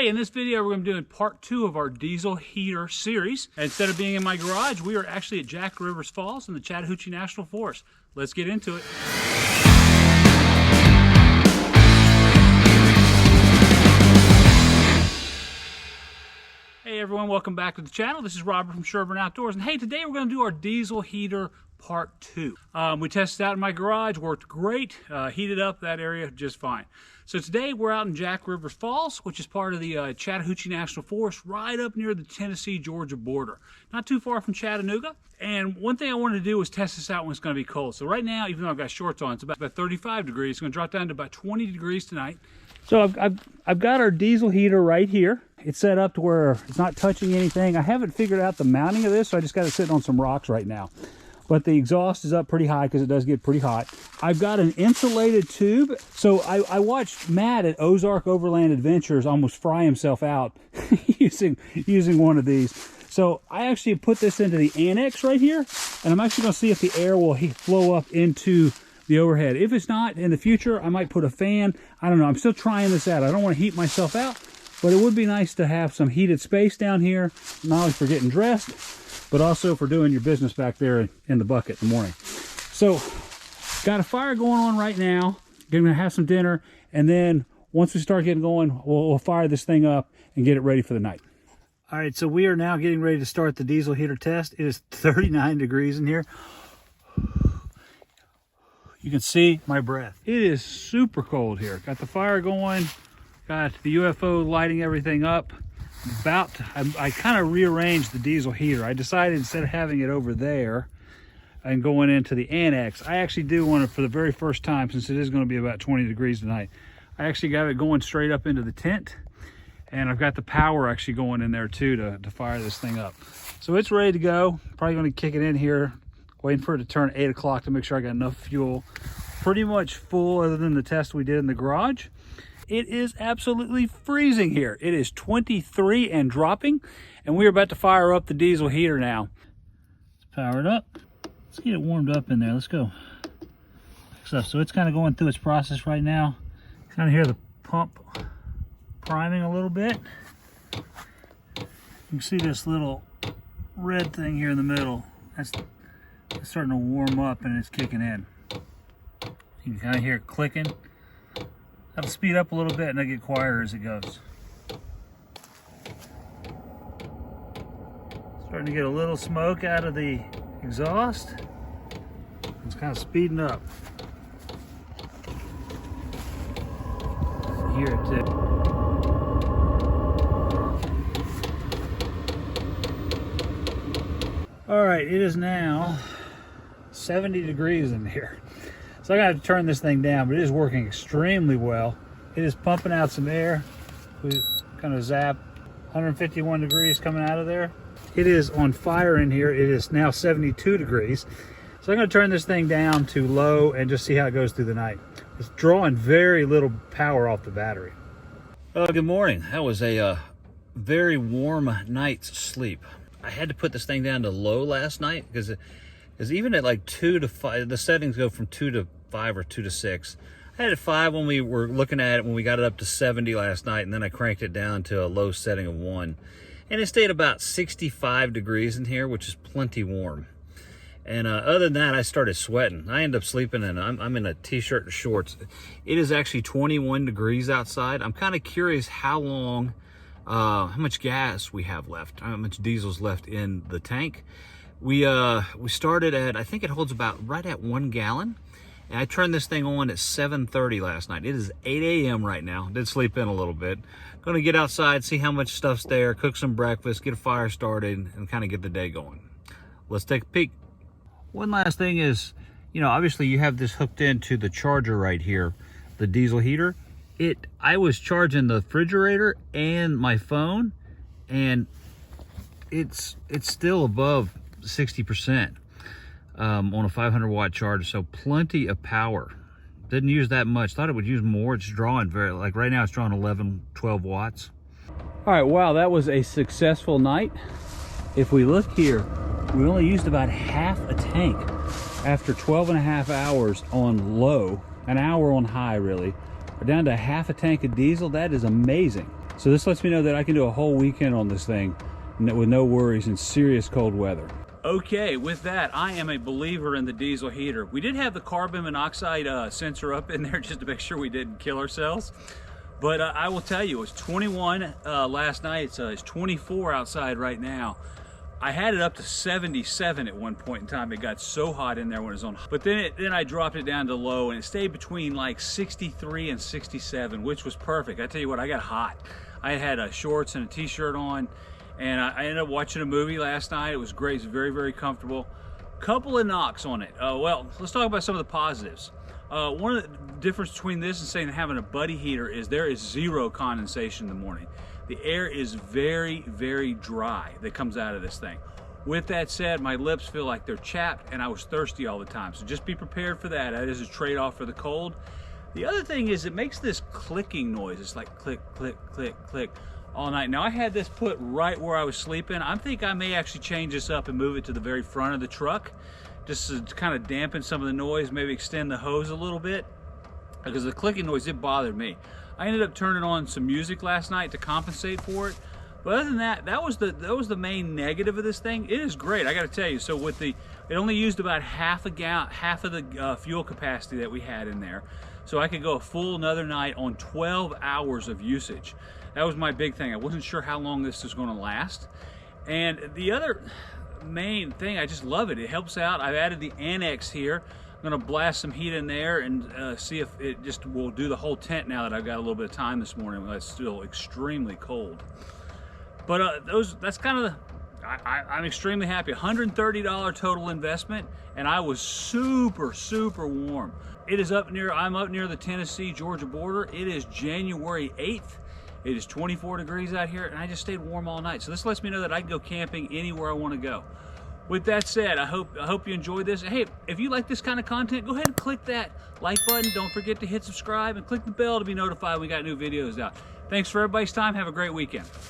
Hey, in this video, we're going to be doing part 2 of our diesel heater series. Instead of being in my garage, we are actually at Jack Rivers Falls in the Chattahoochee National Forest. Let's get into it. Hey everyone, welcome back to the channel. This is Robert from Sherburne Outdoors, and hey, today we're going to do our diesel heater part 2. We tested it out in my garage, worked great, heated up that area just fine. So today we're out in Jack Rivers Falls, which is part of the Chattahoochee National Forest, right up near the Tennessee-Georgia border. Not too far from Chattanooga. And one thing I wanted to do was test this out when it's going to be cold. So right now, even though I've got shorts on, it's about 35 degrees. It's going to drop down to about 20 degrees tonight. So I've got our diesel heater right here. It's set up to where it's not touching anything. I haven't figured out the mounting of this, so I just got it sitting on some rocks right now. But the exhaust is up pretty high because it does get pretty hot. I've got an insulated tube. So I watched Matt at Ozark Overland Adventures almost fry himself out using one of these. So I actually put this into the annex right here, and I'm actually going to see if the air will flow up into the overhead. If it's not, in the future, I might put a fan. I don't know. I'm still trying this out. I don't want to heat myself out, but it would be nice to have some heated space down here, not only for getting dressed, but also for doing your business back there in the bucket in the morning. So, got a fire going on right now. Gonna have some dinner, and then once we start getting going, we'll fire this thing up and get it ready for the night. All right, so we are now getting ready to start the diesel heater test. It is 39 degrees in here. You can see my breath. It is super cold here. Got the fire going, got the UFO lighting everything up. I kind of rearranged the diesel heater. I decided instead of having it over there and going into the annex, I actually do want it for the very first time, since it is going to be about 20 degrees tonight. I actually got it going straight up into the tent, and I've got the power actually going in there too to fire this thing up. So it's ready to go. Probably going to kick it in here, waiting for it to turn 8 o'clock to make sure I got enough fuel. Pretty much full other than the test we did in the garage. It is absolutely freezing here. It is 23 and dropping, and we're about to fire up the diesel heater now. Let's power it up. Let's get it warmed up in there. Let's go. So it's kind of going through its process right now. Kind of hear the pump priming a little bit. You can see this little red thing here in the middle. That's starting to warm up and it's kicking in. You can kind of hear it clicking. That'll speed up a little bit and it'll get quieter as it goes. Starting to get a little smoke out of the exhaust. It's kind of speeding up. Hear it too. All right, it is now 70 degrees in here. So I gotta turn this thing down, but it is working extremely well. It is pumping out some air. We kind of zap 151 degrees coming out of there. It is on fire in here. It is now 72 degrees. So I'm gonna turn this thing down to low and just see how it goes through the night. It's drawing very little power off the battery. Good morning. That was a very warm night's sleep. I had to put this thing down to low last night because even at like 2 to 5, the settings go from 2 to 5 or 2 to 6. I had it 5 when we were looking at it, when we got it up to 70 last night, and then I cranked it down to a low setting of 1. And it stayed about 65 degrees in here, which is plenty warm. And other than that, I started sweating. I ended up sleeping in, I'm in a t-shirt and shorts. It is actually 21 degrees outside. I'm kind of curious how long, how much gas we have left, how much diesel's left in the tank. We started at, I think it holds about right at 1 gallon. And I turned this thing on at 7:30 last night. It is 8 a.m. right now. Did sleep in a little bit. Gonna get outside, see how much stuff's there, cook some breakfast, get a fire started, and kind of get the day going. Let's take a peek. One last thing is, you know, obviously you have this hooked into the charger right here, the diesel heater. I was charging the refrigerator and my phone, and it's still above 60% on a 500 watt charger, so plenty of power. Didn't use that much. Thought it would use more. It's drawing very, like right now it's drawing 11-12 watts. All right, wow, that was a successful night. If we look here, we only used about half a tank after 12.5 hours on low, an hour on high really. We're down to half a tank of diesel. That is amazing. So this lets me know that I can do a whole weekend on this thing with no worries in serious cold weather. Okay, with that, I am a believer in the diesel heater. We did have the carbon monoxide sensor up in there just to make sure we didn't kill ourselves. But I will tell you, it was 21 last night, so it's 24 outside right now. I had it up to 77 at one point in time. It got so hot in there when it was on. But then I dropped it down to low, and it stayed between like 63 and 67, which was perfect. I tell you what, I got hot. I had shorts and a t-shirt on, and I ended up watching a movie last night. It was great. It's very, very comfortable. Couple of knocks on it. Well, let's talk about some of the positives. One of the difference between this and saying having a buddy heater is there is zero condensation in the morning. The air is very, very dry that comes out of this thing. With that said, my lips feel like they're chapped and I was thirsty all the time. So just be prepared for that. That is a trade-off for the cold. The other thing is it makes this clicking noise. It's like click, click, click, click all night. Now I had this put right where I was sleeping. I think I may actually change this up and move it to the very front of the truck just to kind of dampen some of the noise, maybe extend the hose a little bit, because the clicking noise, it bothered me. I ended up turning on some music last night to compensate for it. But other than that, that was the main negative of this thing. It is great, I got to tell you. So with it only used about half of the fuel capacity that we had in there. So I could go a full another night on 12 hours of usage. That was my big thing. I wasn't sure how long this was going to last. And the other main thing, I just love it. It helps out. I've added the annex here. I'm going to blast some heat in there and see if it just will do the whole tent now that I've got a little bit of time this morning when it's still extremely cold. But that's kind of I'm extremely happy. $130 total investment, and I was super, super warm. I'm up near the Tennessee-Georgia border. It is January 8th. It is 24 degrees out here, and I just stayed warm all night. So this lets me know that I can go camping anywhere I want to go. With that said, I hope you enjoyed this. Hey, if you like this kind of content, go ahead and click that like button. Don't forget to hit subscribe and click the bell to be notified when we got new videos out. Thanks for everybody's time. Have a great weekend.